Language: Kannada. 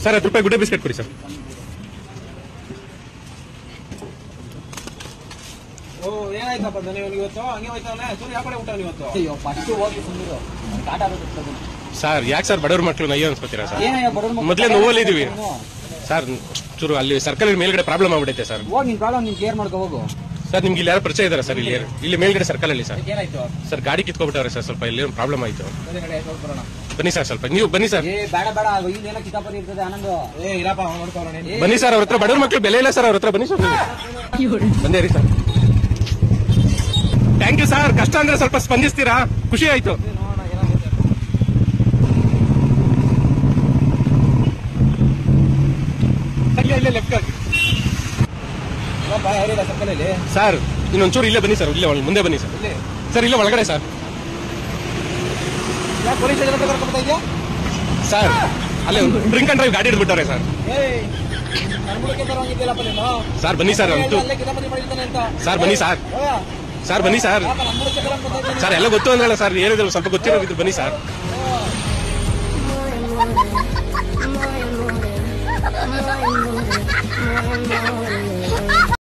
ಸರ್ 10 ರೂಪಾಯಿ ಗುಡ್ಡೆ ಬಿಸ್ಕೆಟ್ ಕೊಡಿ ಸರ್. ಏನಾಯ್ತಪ್ಪ ಇವತ್ತು ಹಂಗೆ ಹೋಯ್ತಾನೆ ಸೂರ್ಯ ಯಾವ ಕಡೆ ಊಟ ಇವತ್ತು? ಅಯ್ಯೋ ಫಸ್ಟ್ ಹೋಗಿ ಸುಮ್ಮನೆ ಕಾಟ ಆಗುತ್ತೆ ಸರ್. ಯಾಕೆ ಸರ್ ಬಡವ್ರ ಮಕ್ಕಳು ನಯ್ಯೋ ಅನ್ಸ್ಕೊತೀರಾ ಸರ್? ಮೊದಲೇ ನೋವಲ್ಲಿದ್ದೀವಿ ಸರ್. ಚೂರು ಅಲ್ಲಿ ಸರ್ಕಲ್ ಮೇಲ್ಗಡೆ ಪ್ರಾಬ್ಲಮ್ ಆಗ್ಬಿಟ್ಟೈತೆ ಸರ್. ಹೋಗಿ ನಿನ್ ಪ್ರಾಬ್ಲಮ್ ನೀನ್ ಕೇರ್ ಮಾಡ್ಕೋ ಹೋಗು ಸರ್. ನಿಮ್ಗೆ ಇಲ್ಲಿ ಯಾರು ಪರಿಚಯ ಇದಾರೆ ಸರ್? ಇಲ್ಲಿ ಮೇಲ್ಗಡೆ ಸರ್ಕಲ್ ಅಲ್ಲಿ ಸರ್. ಏನಾಯ್ತು ಸರ್? ಗಾಡಿ ಕಿತ್ಕೊಬಿಟ್ಟವ್ರೆ ಸರ್. ಸ್ವಲ್ಪ ಇಲ್ಲಿ ಪ್ರಾಬ್ಲಮ್ ಆಯ್ತು. ಬನ್ನಿ ಸರ್, ಸ್ವಲ್ಪ ನೀವು ಬನ್ನಿ ಸರ್. ಬೇಡ ಬೇಡ ಇಲ್ಲೇನೋ ಕಿತಾಪತಿ ಇರ್ತದೆ ಆನಂದ್. ಇಲ್ಲಪ್ಪ ಬನ್ನಿ ಸರ್. ಅವ್ರ ಹತ್ರ ಬಡವ್ರ ಮಕ್ಕಳು ಬೆಲೆ ಇಲ್ಲ ಸರ್. ಅವ್ರ ಹತ್ರ ಬನ್ನಿ ಸರ್. ಬಂದೇ ರೀ ಸರ್. Thank you sir. ಕಷ್ಟ ಅಂದ್ರೆ ಸ್ವಲ್ಪ ಸ್ಪಂದಿಸ್ತೀರಾ? ಖುಷಿ ಆಯ್ತು. ಸರ್ ಇನ್ನೊಂಚೂರು ಇಲ್ಲೇ ಬನ್ನಿ ಸರ್. ಇಲ್ಲೇ ಮುಂದೆ ಬನ್ನಿ ಸರ್. ಸರ್ ಇಲ್ಲೇ ಒಳಗಡೆ ಸರ್. ಸರ್ ಅಲ್ಲೇ ಡ್ರಿಂಕ್ ಅಂಡ್ ಡ್ರೈವ್ ಗಾಡಿ ಹಿಡ್ಬಿಟ್ಟವ್ರೆ ಸರ್. ಸರ್ ಬನ್ನಿ ಸರ್. ಸರ್ ಬನ್ನಿ ಸರ್. ಸರ್ ಬನ್ನಿ ಸರ್. ಸರ್ ಎಲ್ಲ ಗೊತ್ತು ಅಂದ್ರಲ್ಲ ಸರ್. ಏನಿದ್ರು ಸ್ವಲ್ಪ ಗೊತ್ತಿರೋದು ಬನ್ನಿ ಸರ್. more.